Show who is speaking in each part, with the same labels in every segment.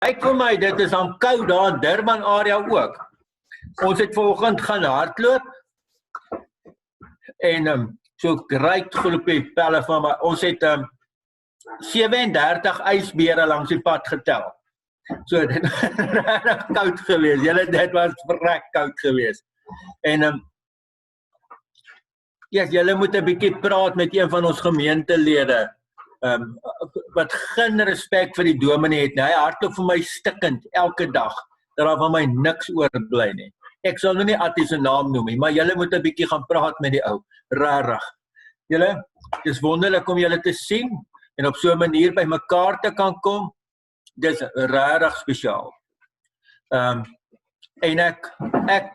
Speaker 1: lyk vir my, dit is aan koud daar in Durban area ook. Ons het vanoggend gaan hardloop, en so great groepie pelle van my, ons het 37 ysbere langs die pad getel. So dit was regtig koud geweest, dit was vrek koud geweest. En julle moet 'n bietjie praat met een van ons gemeentelede, wat geen respek vir die dominee het, hy hardloop vir my stikkend elke dag, dat daar van my niks oorbly nie. Ek sal nou nie Attie se naam noem nie, maar julle moet 'n bietjie gaan praat met die ou, rarig. Julle, dis wonderlik om julle te sien, en op so 'n manier by mekaar te kan kom, dis rarig spesiaal. En ek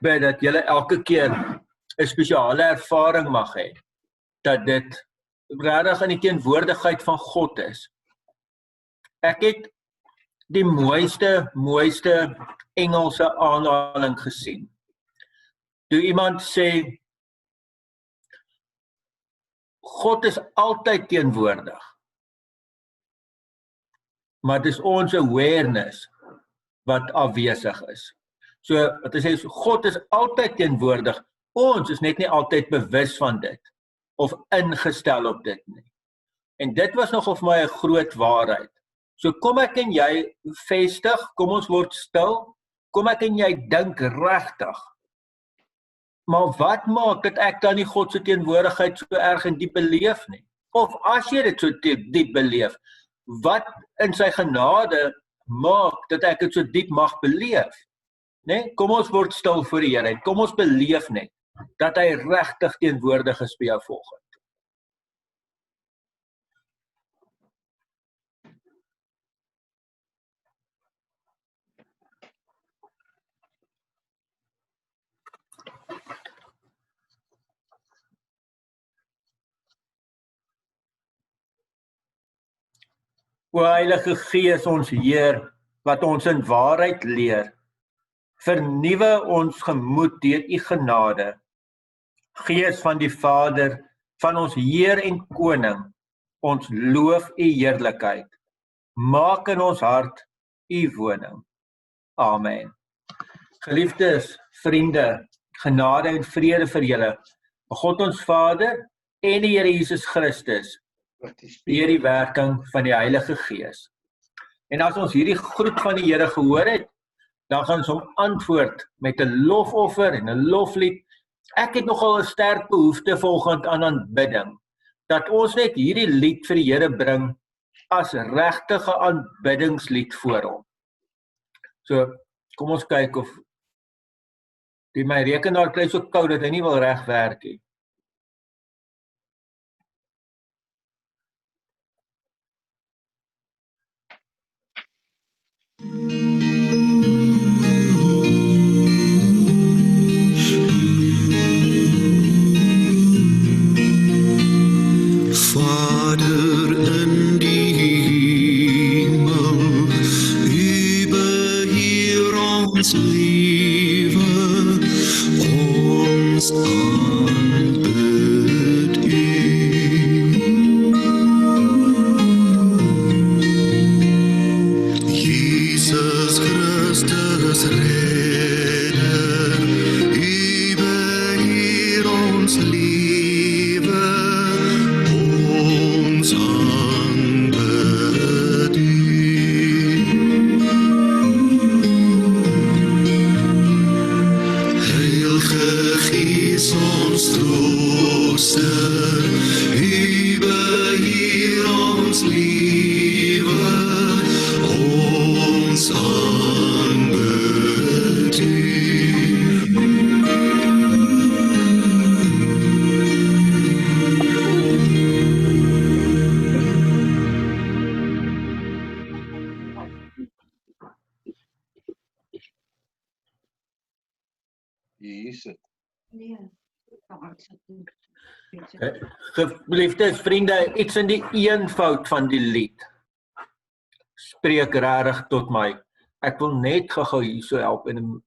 Speaker 1: bid dat julle elke keer 'n spesiale ervaring mag hê, dat dit regtig in die teenwoordigheid van God is. Ek het die mooiste Engelse aanhaling gesien. Toe iemand sê, God is altyd teenwoordig, maar dit is ons awareness wat afwesig is. So, wat hy sê, God is altyd teenwoordig, ons is net nie altyd bewus van dit, of ingestel op dit nie. En dit was nogal vir my 'n groot waarheid. So kom ek en jy vestig, kom ons word stil, kom ek en jy dink regtig. Maar wat maak dat ek dan nie God se teenwoordigheid so erg en diep beleef nie? Of as jy dit so diep beleef, wat in sy genade maak dat ek dit so diep mag beleef? Nee? Kom ons word stil voor die Here en kom ons beleef net dat hy regtig teenwoordig is by jou volgende. O Heilige Gees, ons Heer, wat ons in waarheid leer, vernuwe ons gemoed deur u genade. Gees van die Vader, van ons Heer en Koning, ons loof u heerlikheid. Maak in ons hart u woning. Amen. Geliefdes, vriende, genade en vrede vir julle, God ons Vader en die Here Jesus Christus, deur die werking van die Heilige Gees. En as ons hierdie groet van die Here gehoor het, dan gaan ons hom antwoord met 'n lofoffer en 'n loflied. Ek het nogal 'n sterk behoefte vanoggend aan aanbidding, dat ons net hierdie lied vir die Here bring as regtige aanbiddingslied voor hom. So, kom ons kyk of my rekenaar kry so koud dat hy nie wil reg werk nie. Geliefdes vriende, iets in die eenvoud van die lied spreek regtig tot my. Ek wil net gou hier so help en 'n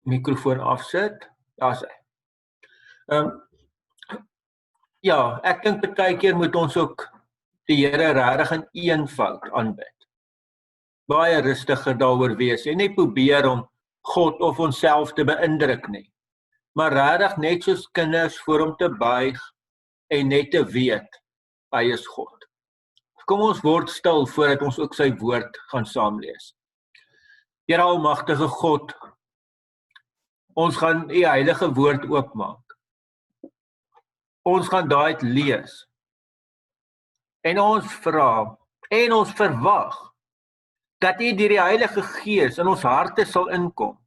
Speaker 1: mikrofoon afsit. Daar's hy. Ja, ek dink baie keer moet ons ook die Here regtig in eenvoud aanbid. baie rustiger daaroor wees en nie probeer om God of onsself te beïndruk nie. Maar regtig net soos kinders voor hom te buig en net te weet, hy is God. Kom ons word stil voordat ons ook sy woord gaan saamlees. Here almagtige God, ons gaan u heilige woord oopmaak. Ons gaan daai lees. En ons vra en ons verwag dat u deur die Heilige Gees in ons harte sal inkom.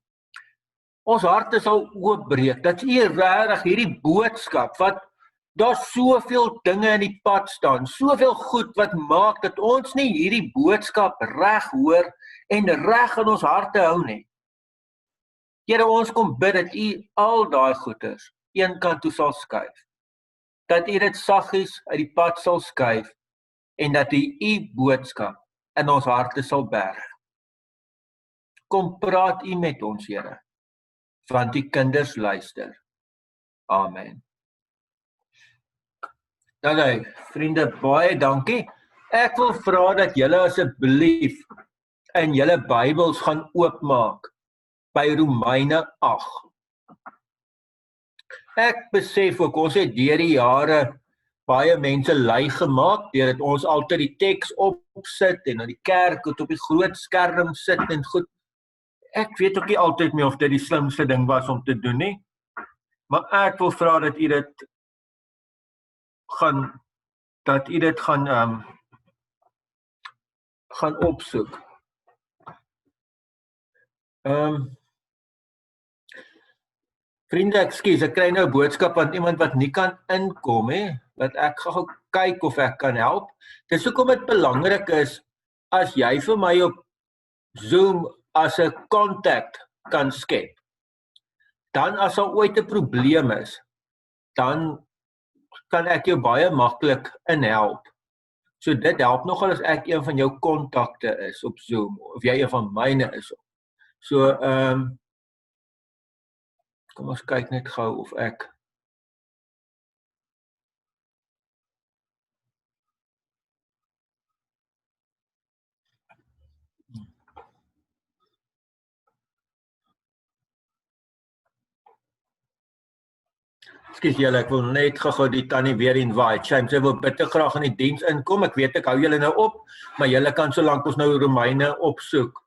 Speaker 1: Ons harte sal oopbreek, dat u regtig hierdie boodskap wat daar soveel dinge in die pad staan, soveel goed wat maak dat ons nie hierdie boodskap reg hoor en reg in ons harte hou nie. Here, ons kom bid dat u al daai goeders een kant toe sal skuif. Dat u dit saggies uit die pad sal skuif en dat u boodskap in ons harte sal berg. Kom praat u met ons, Here, want die kinders luister. Amen. Nou, vriende, baie dankie. Ek wil vra dat julle asseblief in julle Bybels gaan oopmaak by Romeine 8. Ek besef ook, ons het deur die jare baie mense lui gemaak, deurdat ons altyd die teks opsit en in die kerk het op die groot skerm sit en goed. Ek weet ook nie altyd meer of dit die slimste ding was om te doen nie, maar ek wil vra dat u dit gaan opsoek. Vriende, ekskuus, ek kry nou 'n boodskap van iemand wat nie kan inkom, dat ek gou kyk of ek kan help. Dis hoekom dit belangrik is, as jy vir my op Zoom as 'n kontak kan skep, dan as daar ooit 'n probleem is, dan kan ek jou baie maklik inhelp. So dit help nogal as ek een van jou kontakte is op Zoom, of jy een van myne is. So, kom ons kyk net gou of ek Ekskuus julle, ek wil net gou die tannie weer invite. Sy wil bitter graag in die diens inkom. Ek weet ek hou julle nou op, maar julle kan solank ons nou Romeine opsoek.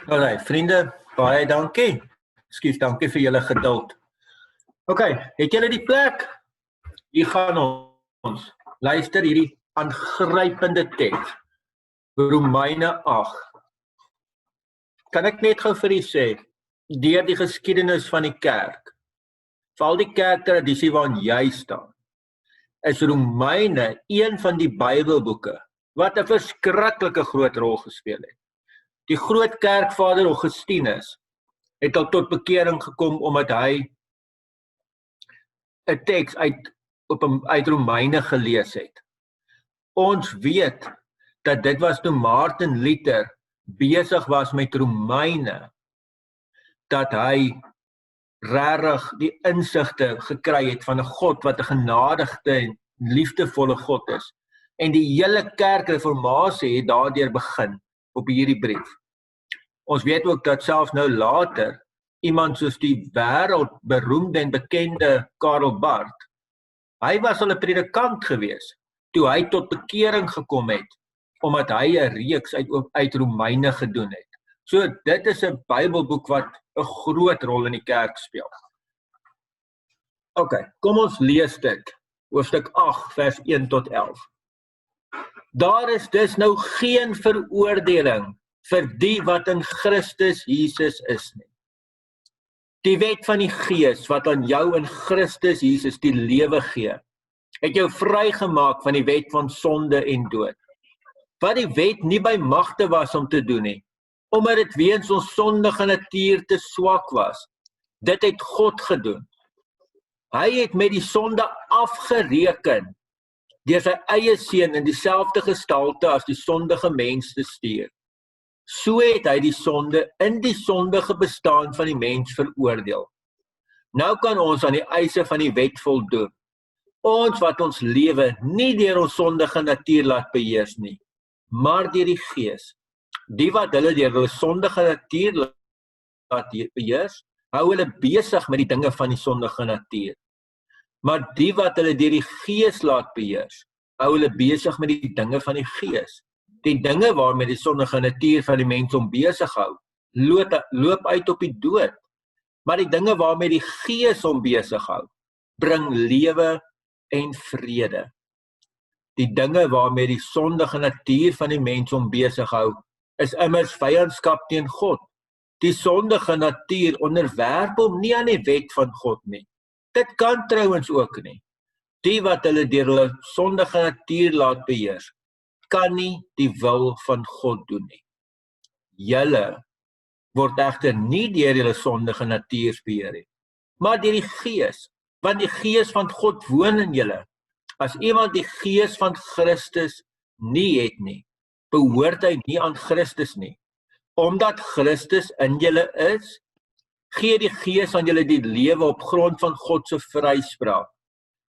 Speaker 1: Alright, vriende, baie dankie. Ekskuus, dankie vir julle geduld. Okay, het julle die plek? Hier gaan ons. Luister hierdie aangrypende teks. Romeine 8. Kan ek net gou vir u sê, deur die geskiedenis van die kerk, veral die kerktradisie waarin jy staan, is Romeine een van die Bybelboeke wat 'n verskriklike groot rol gespeel het. Die groot kerkvader Augustinus het al tot bekering gekom omdat hy 'n teks uit Romeine gelees het. Ons weet dat dit was toe Martin Luther besig was met Romeine, dat hy regtig die insigte gekry het van 'n God wat 'n genadigde en liefdevolle God is. En die hele kerkreformasie het daardeur begin op hierdie brief. Ons weet ook dat selfs nou later iemand soos die wêreldberoemde en bekende Karl Barth, hy was al 'n predikant gewees toe hy tot bekering gekom het, omdat hy 'n reeks uit Romeine gedoen het. So dit is 'n Bybelboek wat 'n groot rol in die kerk speel. Okay, kom ons lees dit. Hoofstuk 8 vers 1 tot 11. Daar is dus nou geen veroordeling vir die wat in Christus Jesus is nie. Die wet van die Gees wat aan jou in Christus Jesus die lewe gee, het jou vrygemaak van die wet van sonde en dood. Wat die wet nie by magte was om te doen nie, omdat dit weens ons sondige natuur te swak was. Dit het God gedoen. Hy het met die sonde afgereken deur sy eie seun in dieselfde gestalte as die sondige mens te stuur, So het hy die sonde in die sondige bestaan van die mens veroordeel. Nou kan ons aan die eise van die wet voldoen. Ons wat ons lewe nie deur ons sondige natuur laat beheers nie, maar deur die Gees. Die wat hulle deur hulle sondige natuur laat beheers, hou hulle besig met die dinge van die sondige natuur. Maar die wat hulle deur die Gees laat beheers, hou hulle besig met die dinge van die Gees. Die dinge waarmee die sondige natuur van die mens hom besig hou, loop uit op die dood. Maar die dinge waarmee die Gees hom besig hou, bring lewe en vrede. Die dinge waarmee die sondige natuur van die mens hom besig hou, is immers vyandskap teen God. Die sondige natuur onderwerp hom nie aan die wet van God nie. Dit kan trouwens ook nie. Die wat hulle deur hulle sondige natuur laat beheers, kan nie die wil van God doen nie. Julle word egter nie deur julle sondige natuur beheer nie, maar deur die Gees, want die Gees van God woon in julle. As iemand die Gees van Christus nie het nie, behoort hy nie aan Christus nie. Omdat Christus in julle is, gee die Gees aan julle die lewe op grond van God se vryspraak.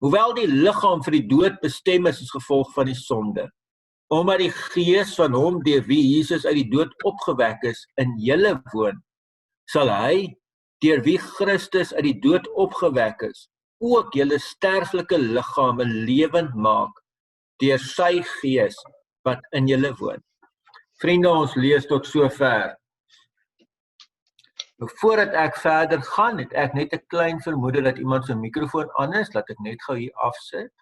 Speaker 1: Hoewel die liggaam vir die dood bestem is as gevolg van die sonde, omdat die Gees van hom deur wie Jesus uit die dood opgewek is in julle woon, sal hy, deur wie Christus uit die dood opgewek is, ook julle sterflike liggame lewend maak deur sy Gees wat in julle woon. Vriende, ons lees tot sover. Voordat ek verder gaan, het ek net 'n klein vermoede dat iemand se mikrofoon aan is, laat ek net gou hier afsit.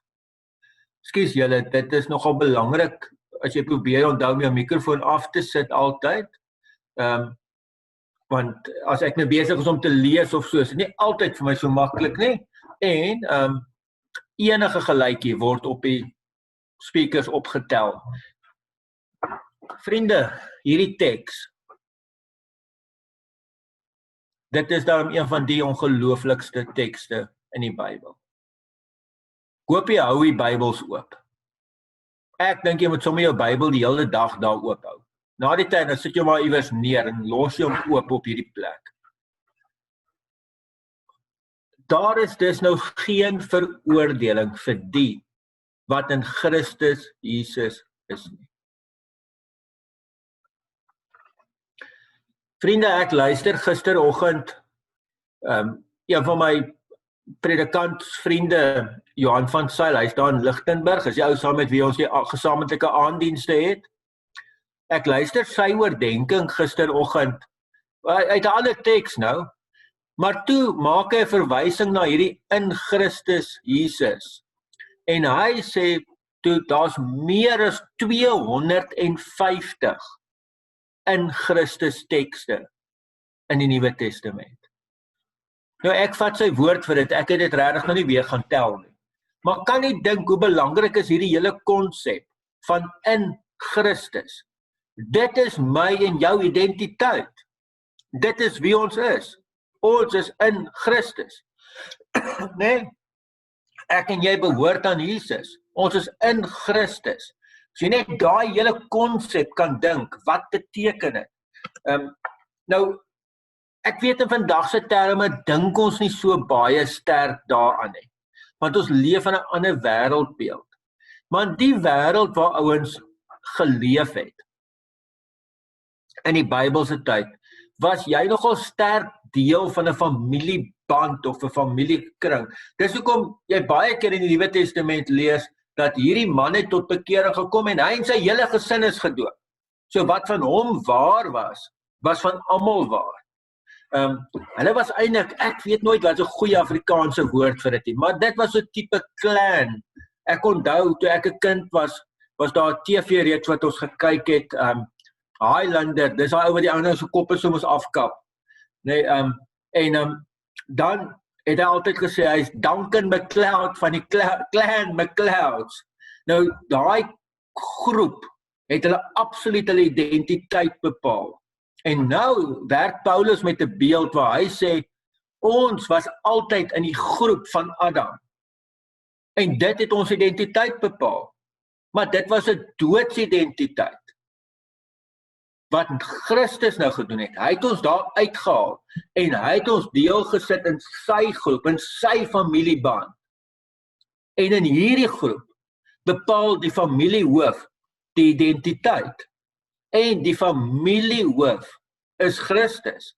Speaker 1: Ekskuus julle, dit is nogal belangrik as jy probeer onthou om jou mikrofoon af te sit altyd. Want as ek nou besig is om te lees of so, is dit nie altyd vir my so maklik nie. En enige geluidjie word op die speakers opgetel. Vriende, hierdie teks, dit is daarom een van die ongelooflikste tekste in die Bybel. Hoop jy hou die Bybels oop. Ek dink jy moet sommer jou Bybel die hele dag daar oop hou. Na die tyd, dan sit jy maar iewers neer en los jy hom oop op hierdie plek. Daar is dus nou geen veroordeling vir die wat in Christus Jesus is nie. Vriende, ek luister gisteroggend een van my predikantsvriende, Johan van Sail, hy's daar in Lichtenburg, is die ou saam met wie ons die gesamentlike aanddienste het. Ek luister sy oordenking gisteroggend, uit 'n ander teks nou, maar toe maak hy 'n verwysing na hierdie in Christus Jesus. En hy sê, toe daar's meer as 250 in Christus tekste in die Nuwe Testament. Nou ek vat sy woord vir dit, ek het dit regtig nou nie weer gaan tel nie. Maar kan nie dink hoe belangrik is hierdie hele konsep van in Christus. Dit is my en jou identiteit. Dit is wie ons is. Ons is in Christus. Nee, ek en jy behoort aan Jesus. Ons is in Christus. As jy net daai hele konsep kan dink, wat beteken dit? Nou, ek weet in vandag se terme dink ons nie so baie sterk daaraan nie. Want ons leef in 'n ander wêreldbeeld. Maar die wêreld waar ouens geleef het in die Bybelse tyd, was jy nogal sterk deel van 'n familieband of 'n familiekring. Dis hoekom jy baie keer in die Nuwe Testament lees dat hierdie man het tot bekering gekom en hy en sy hele gesin is gedoop. So wat van hom waar was van almal waar. Hulle was eintlik, ek weet nooit wat 'n goeie Afrikaanse woord vir dit nie, maar dit was so 'n tipe clan. Ek onthou toe ek 'n kind was daar 'n TV-reeks wat ons gekyk het, Highlander, dis daai ou wat die ouens se koppe soms afkap. Nee, dan het hy altyd gesê hy's Duncan MacLeod van die clan MacLeods. Nou daai groep het hulle absoluut hulle identiteit bepaal. En nou werk Paulus met 'n beeld waar hy sê ons was altyd in die groep van Adam. En dit het ons identiteit bepaal. Maar dit was 'n doodsidentiteit. wat Christus nou gedoen het. Hy het ons daar uitgehaal en hy het ons deel gesit in sy groep, in sy familieband. En in hierdie groep bepaal die familiehoof die identiteit. En die familiehoof is Christus.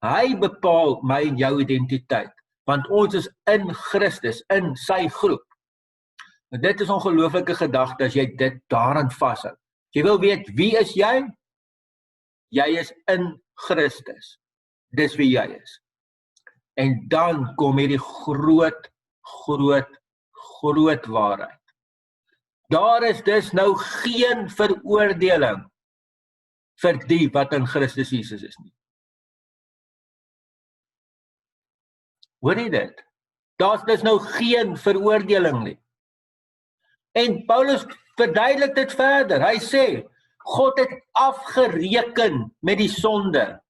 Speaker 1: Hy bepaal my en jou identiteit, want ons is in Christus, in sy groep. En dit is 'n ongelooflike gedagte as jy dit daaraan vashou. Jy wil weet, wie is jy? Jy is in Christus. Dis wie jy is. En dan kom hierdie groot waarheid. Daar is dus nou geen veroordeling vir die wat in Christus Jesus is nie. Hoor jy dit? Daar's dus nou geen veroordeling nie. En Paulus verduidelik dit verder. Hy sê, God het afgereken met die sonde.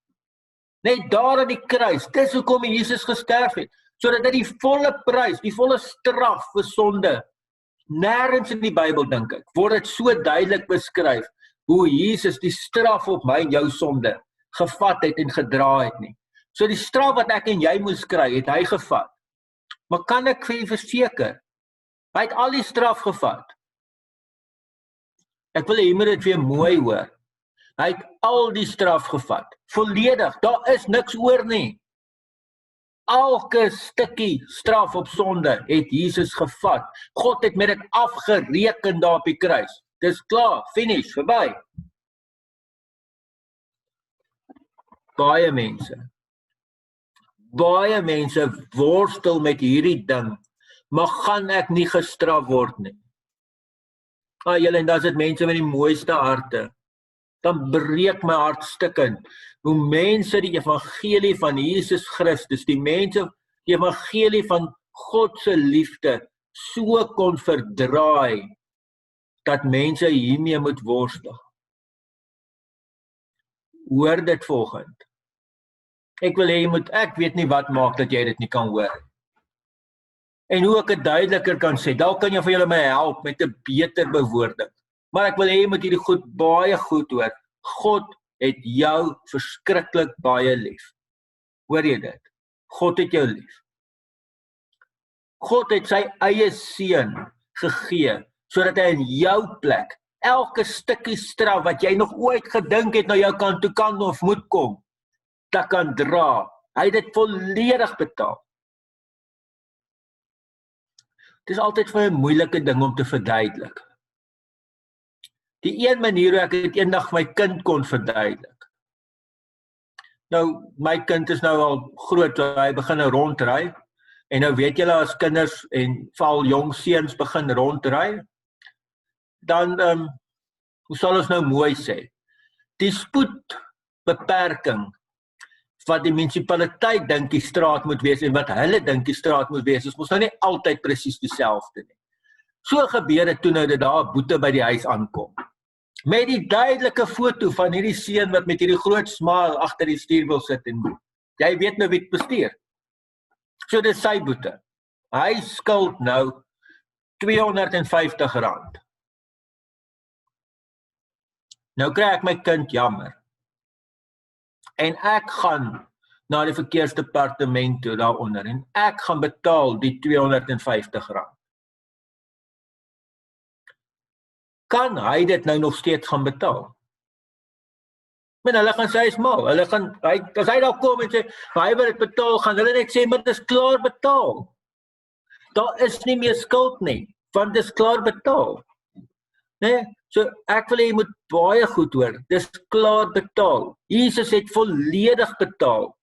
Speaker 1: Net daar aan die kruis, dis hoekom Jesus gesterf het, sodat hy die volle prys, die volle straf vir sonde, nêrens in die Bybel dink ek, word dit so duidelik beskryf, hoe Jesus die straf op my en jou sonde gevat het en gedra het nie. So die straf wat ek en jy moes kry, het hy gevat. Maar kan ek vir u verseker, hy het al die straf gevat. Ek wil jy moet dit weer mooi hoor. Hy het al die straf gevat. Volledig, daar is niks oor nie. Elke stukkie straf op sonde het Jesus gevat. God het met dit afgereken daar op die kruis. Dis klaar, finish, verby. Baie mense worstel met hierdie ding, maar gaan ek nie gestraf word nie. Julle, en dan is dit mense met die mooiste harte. Dan breek my hart stukkend, hoe mense die evangelie van Jesus Christus, die evangelie van God se liefde, so kon verdraai, dat mense hiermee moet worstel. Hoor dit volgend. Ek weet nie wat maak dat jy dit nie kan hoor. En hoe ek dit duideliker kan sê, dalk kan jy vir julle my help met 'n beter bewoording. Maar ek wil hê jy moet hierdie goed baie goed hoor. God het jou verskriklik baie lief. Hoor jy dit? God het jou lief. God het sy eie seun gegee, sodat hy in jou plek, elke stukkie straf wat jy nog ooit gedink het na jou kant toe kan of moet kom, dat kan dra. Hy het dit volledig betaal. Het is altyd vir 'n moeilike ding om te verduidelik. Die een manier hoe ek dit eendag my kind kon verduidelik. Nou, my kind is nou al groot, so hy begin rondry. En nou weet julle as kinders en veral jong seuns begin rondry, dan, hoe sal ons nou mooi sê, die spoedbeperking wat die munisipaliteit dink die straat moet wees en wat hulle dink die straat moet wees, is mos nou nie altyd presies dieselfde nie. So gebeur dit toe nou dat daar 'n boete by die huis aankom. Met die duidelike foto van hierdie seun wat met hierdie groot smile agter die stuurwiel sit en jy weet nou wie dit bestuur. So dis sy boete. Hy skuld nou R250. Nou kry ek my kind jammer. En ek gaan na die verkeersdepartement toe daaronder en ek gaan betaal die R250. Kan hy dit nou nog steeds gaan betaal? Men hulle gaan sê hy's mal. As hy daar kom en sê, hy wil dit betaal, gaan hulle net sê, maar dit is klaar betaal. Daar is nie meer skuld nie, want dit is klaar betaal. Nee? So ek wil hê jy moet baie goed hoor, dit is klaar betaal. Jesus het volledig betaal.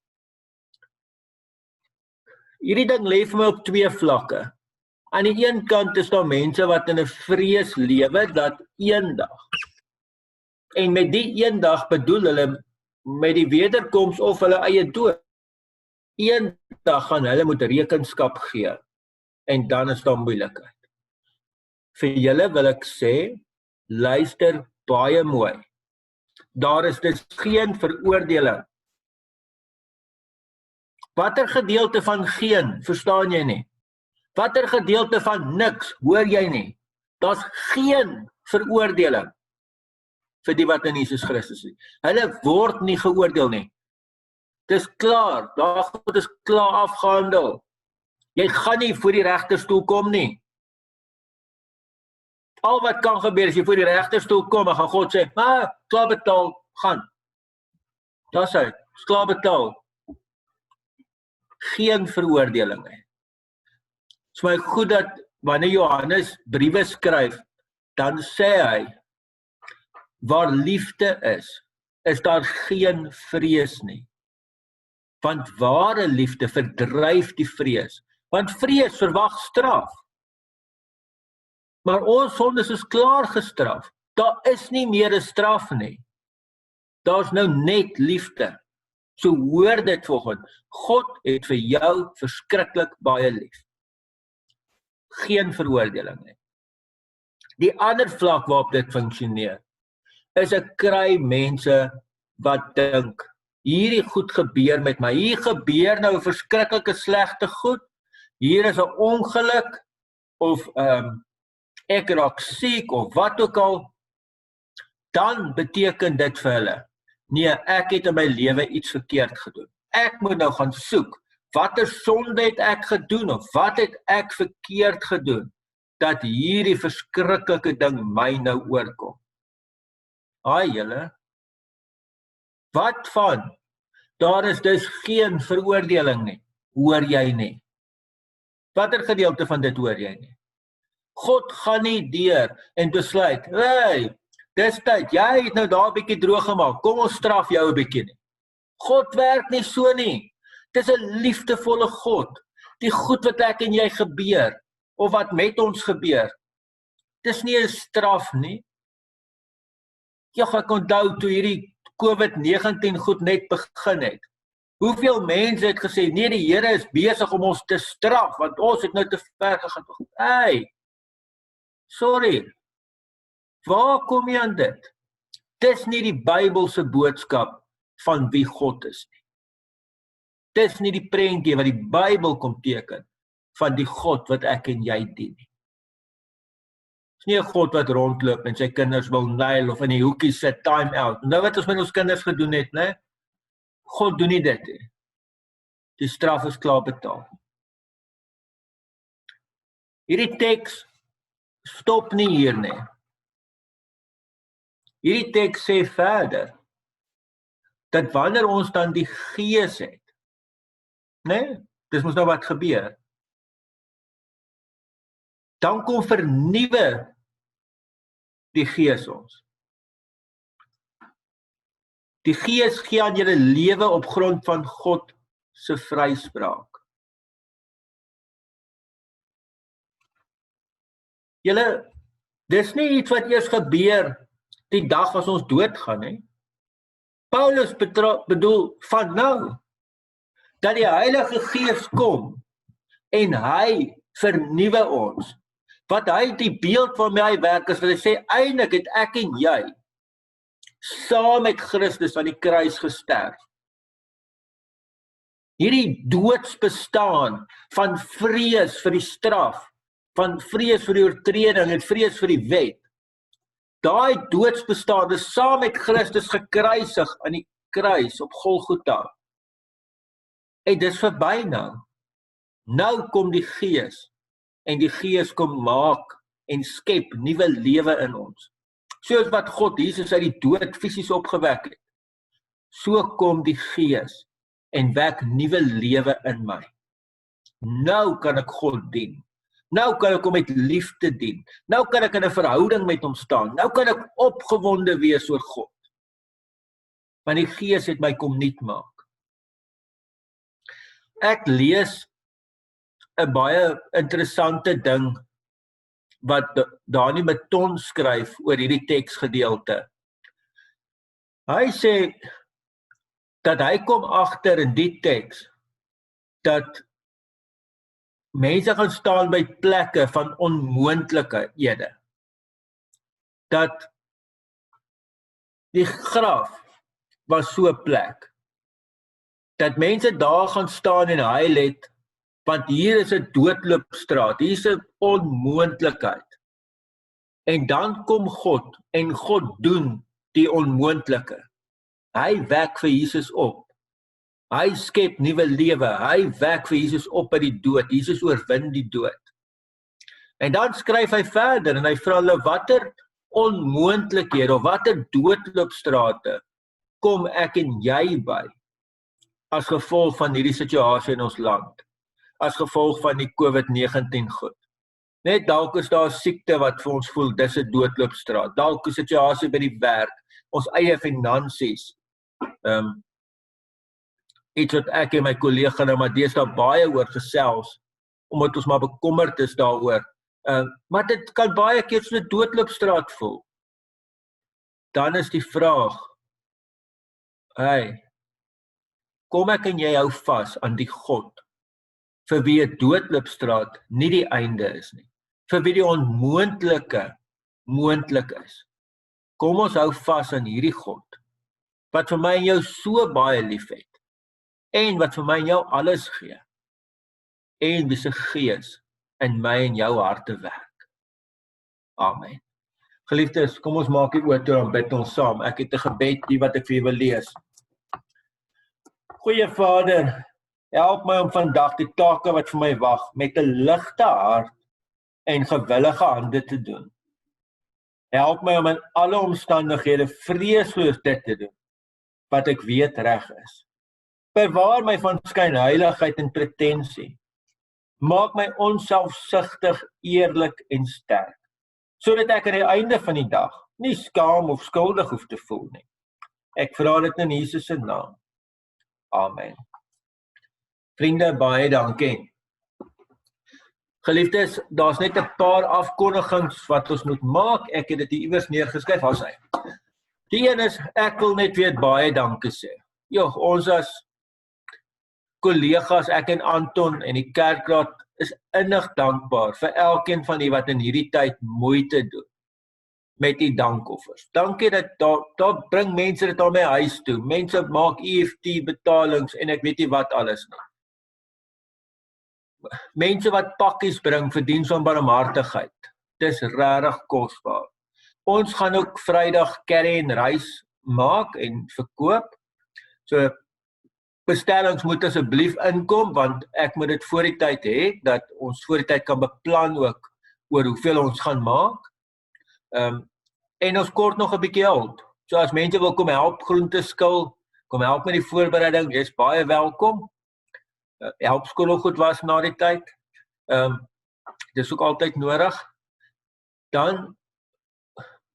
Speaker 1: Hierdie ding lê vir my op twee vlakke. Aan die een kant is daar mense wat in 'n vrees lewe dat eendag, en met die eendag bedoel hulle met die wederkoms of hulle eie dood, eendag gaan hulle moet rekenskap gee, en dan is daar moeilikheid. Vir julle wil ek sê, luister baie mooi. Daar is dus geen veroordeling. Watter gedeelte van geen, verstaan jy nie? Watter gedeelte van niks, hoor jy nie? Daar's geen veroordeling. vir die wat in Jesus Christus is. Hulle word nie geoordeel nie. Dis klaar, daar goed is klaar afgehandel. Jy gaan nie voor die regterstoel kom nie. Al wat kan gebeur as jy voor die regterstoel kom, dan gaan God sê, klaar betaal, gaan. Dis hy, klaar betaal. Geen veroordeling nie. Dit is my goed dat wanneer Johannes briewe skryf, dan sê hy, waar liefde is daar geen vrees nie. Want ware liefde verdryf die vrees. Want vrees verwag straf. Maar ons sondes is klaar gestraf. Daar is nie meer 'n straf nie. Daar's nou net liefde. So hoor dit volgens. God het vir jou verskriklik baie lief. Geen veroordeling nie. Die ander vlak waarop dit funksioneer, is 'n kry mense wat dink, hierdie goed gebeur met my, hier gebeur nou 'n verskriklike slegte goed, hier is 'n ongeluk, of ek raak siek, of wat ook al, dan beteken dit vir hulle, nee, ek het in my lewe iets verkeerd gedoen. Ek moet nou gaan soek, watter sonde het ek gedoen, of wat het ek verkeerd gedoen, dat hierdie verskriklike ding my nou oorkom. Julle, wat van? Daar is dus geen veroordeling nie, hoor jy nie. Watter gedeelte van dit hoor jy nie? God gaan nie deur en besluit, dis tyd, jy het nou daar 'n bietjie droog gemaak, kom ons straf jou 'n bietjie nie. God werk nie so nie. Dis 'n liefdevolle God. Die goed wat ek en jy gebeur, of wat met ons gebeur, dis nie 'n straf nie. Ek onthou toe hierdie COVID-19 goed net begin het. Hoeveel mense het gesê, nee, die Here is besig om ons te straf, want ons het nou te ver gegaan. Sorry, waar kom jy aan dit? Dis nie die Bybelse boodskap van wie God is nie. Dis nie die prentjie wat die Bybel kom teken van die God wat ek en jy dien nie. Dis nie 'n God wat rondloop en sy kinders wil nail of in die hoekie sit time out. Nou wat ons met ons kinders gedoen het, né? God doen nie dit nie. Die straf is klaar betaal. Hierdie teks stop nie hier nie. Hierdie teks sê verder, dat wanneer ons dan die Gees het, né? Dis mos nou wat gebeur. Dan kom vernuwe die Gees ons. Die Gees gee aan julle lewe op grond van God se vryspraak. Julle, dis nie iets wat eers gebeur die dag as ons doodgaan, hè? Paulus bedoel van nou, dat die Heilige Gees kom en hy vernuwe ons. Wat hy die beeld van my werk is, wat hy sê, eintlik het ek en jy saam met Christus aan die kruis gesterf. Hierdie doodsbestaan van vrees vir die straf, van vrees vir die oortreding en vrees vir die wet, daai doodsbestaan is saam met Christus gekruisig aan die kruis op Golgotha. En dis verby nou. Nou kom die Gees, en die Gees kom maak en skep nuwe lewe in ons. Soos wat God Jesus uit die dood fisies opgewek het, so kom die Gees en wek nuwe lewe in my. Nou kan ek God dien. Nou kan ek hom met liefde dien. Nou kan ek in 'n verhouding met hom staan. Nou kan ek opgewonde wees oor God. Want die Gees het my kom nuut maak. Ek lees 'n baie interessante ding wat Dani Beton skryf oor hierdie teksgedeelte. Hy sê dat hy kom agter in die teks dat mense gaan staan by plekke van onmoontlikhede. Dat die graf was so 'n plek. Dat mense daar gaan staan en huil het, want hier is 'n doodloopstraat, hier is 'n onmoontlikheid. En dan kom God, en God doen die onmoontlike. Hy wek vir Jesus op. Hy skep nuwe lewe. Hy wek vir Jesus op uit die dood. Jesus oorwin die dood. En dan skryf hy verder en hy vra hulle, watter onmoontlikhede of watter doodloopstrate kom ek en jy by as gevolg van hierdie situasie in ons land, as gevolg van die COVID-19 goed. Net dalk is daar 'n siekte wat vir ons voel, dis 'n doodloopstraat. Dalk 'n situasie by die werk, ons eie finansies. Iets wat ek en my kollega nou maar deesdae baie oor gesels, omdat ons maar bekommerd is daaroor. Maar dit kan baie keer so 'n doodloopstraat voel. Dan is die vraag, kom ek en jy hou vas aan die God, vir wie 'n doodloopstraat nie die einde is nie, vir wie die onmoontlike moontlik is. Kom ons hou vas aan hierdie God, wat vir my en jou so baie lief het, en wat vir my en jou alles gee, en wie se gees in my en jou harte werk. Amen. Geliefdes, kom ons maak die oë toe en bid ons saam. Ek het 'n gebed hier wat ek vir julle wil lees. Goeie Vader, help my om vandag die take wat vir my wag, met 'n ligte hart en gewillige hande te doen. Help my om in alle omstandighede vreesloos dit te doen, wat ek weet reg is. Bewaar my van skynheiligheid en pretensie. Maak my onselfsugtig, eerlik en sterk, sodat ek aan die einde van die dag nie skaam of skuldig hoef te voel nie. Ek vra dit in Jesus se naam. Amen. Vriende, baie dankie. Geliefdes, daar's net 'n paar afkondigings wat ons moet maak. Ek het dit hier iewers neergeskryf, as hy. Die een is, ek wil net weer baie dankie sê. Ons as kollegas, ek en Anton en die kerkraad is innig dankbaar vir elkeen van die wat in hierdie tyd moeite doen met die dankoffers. Dankie dat daar bring mense dit al my huis toe. Mense maak EFT betalings en ek weet nie wat alles nie. Mense wat pakkies bring vir diens van barmhartigheid. Dis regtig kosbaar. Ons gaan ook Vrydag carry en reis maak en verkoop. So bestellings moet asseblief inkom, want ek moet dit voor die tyd hê, dat ons voor die tyd kan beplan ook oor hoeveel ons gaan maak. En ons kort nog 'n bietjie hulp. So as mense wil kom help groente skil, kom help met die voorbereiding, jy's baie welkom. Help skool goed was na die tyd. Dis ook altyd nodig. Dan,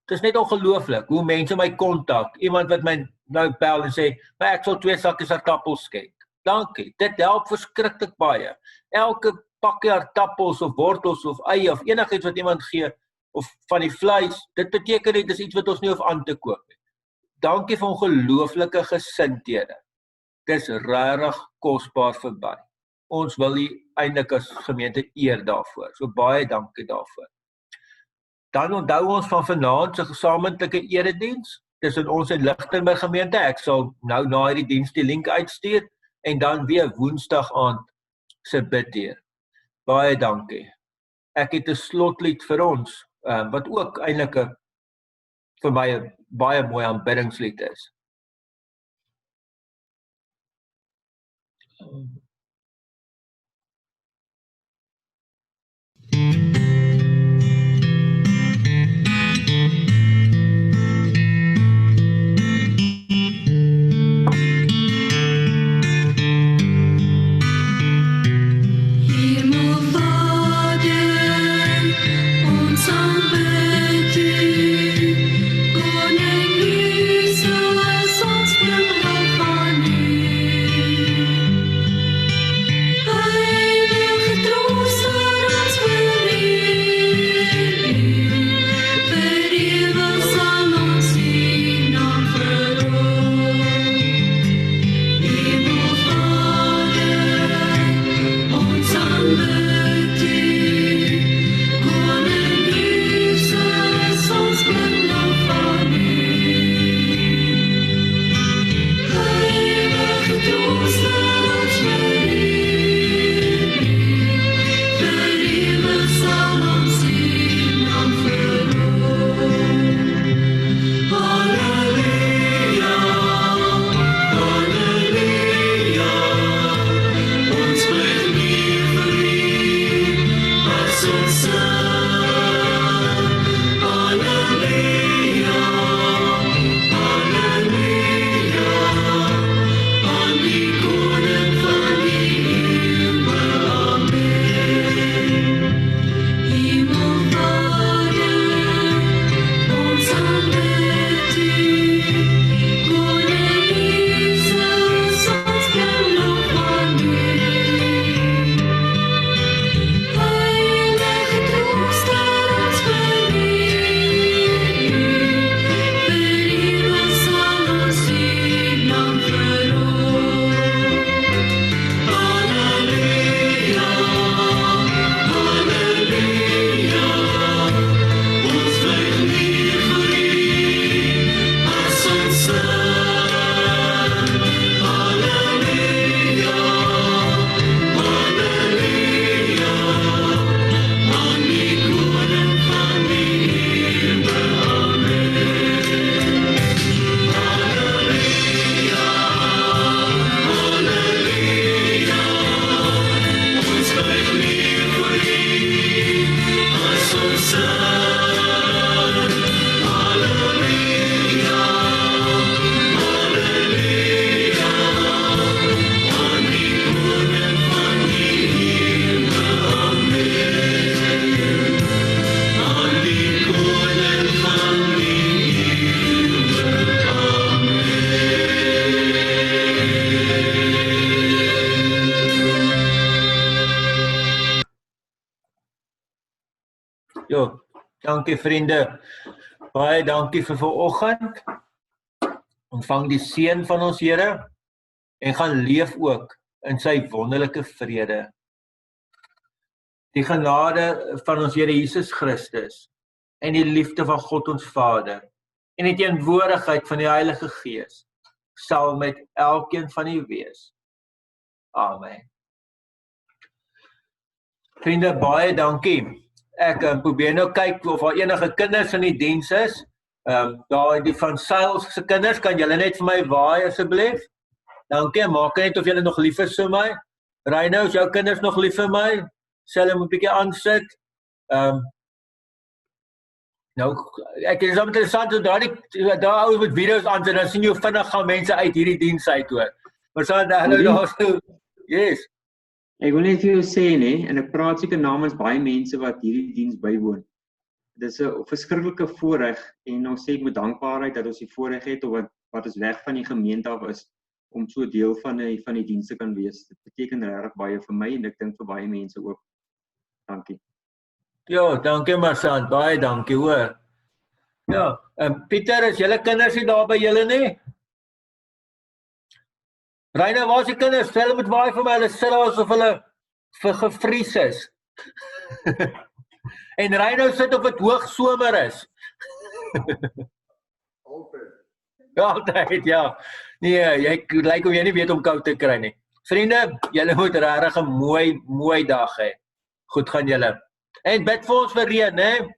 Speaker 1: dit is net ongelooflik hoe mense my kontak. Iemand wat my nou bel en sê, maar ek sal 2 sakkies aardappels skenk. Dankie, dit help verskriklik baie. Elke pakkie aardappels of wortels of eie of enigiets wat iemand gee, of van die vleis, dit beteken nie, dis iets wat ons nie hoef aan te koop nie. Dankie vir ongelooflike gesindhede. Dis regtig kosbaar verby. Ons wil u eintlik as gemeente eer daarvoor. So baie dankie daarvoor. Dan onthou ons van vanaand se gesamentlike erediens. Dis in ons in Lichtenburg gemeente. Ek sal nou na hierdie diens die link uitstuur en dan weer Woensdag aand se bid hier. Baie dankie. Ek het 'n slotlied vir ons, wat ook eintlik vir my 'n baie mooi aanbiddingslied is. Jo, dankie vriende. Baie dankie vir vanoggend. Ontvang die seën van ons Here en gaan leef ook in sy wonderlike vrede. Die genade van ons Here Jesus Christus en die liefde van God ons Vader en die teenwoordigheid van die Heilige Gees sal met elkeen van u wees. Amen. Vriende, baie dankie. Ek probeer nou kyk of daar enige kinders in die diens is. Daar die van Sails se kinders, kan julle net vir my waai asseblief? Dankie, maak net of julle nog lief is vir my. Reino, is jou kinders nog lief vir my? Sal hulle 'n bietjie aansit. Nou, ek is interessant hoe daar ouens met video's aan sit, dan sien jy hoe vinnig gaan mense uit hierdie diens uit hoor. Maar so daar so, yes.
Speaker 2: Ek wil net vir jou sê nee, en ek praat seker namens baie mense wat hierdie diens bywoon. Dis 'n verskriklike voorreg en ons sê met dankbaarheid dat ons die voorreg het of wat ons weg van die gemeente af is om so deel van die dienste kan wees. Dit beteken regtig baie vir my en ek dink vir baie mense ook. Dankie.
Speaker 1: Ja, dankie Marsan, baie dankie hoor. Ja, Pieter, is julle kinders nie daar by julle nie? Reina, waar is die kinders? Hulle moet waai vir my, hulle sit daar asof hulle gevries is. En Reino sit op het hoog somer is. Altyd, ja. Nee, jy lyk of jy nie weet om koud te kry nie. Vriende, julle moet regtig 'n mooi dag hê. Goed gaan julle. En bid vir ons vir reën, né?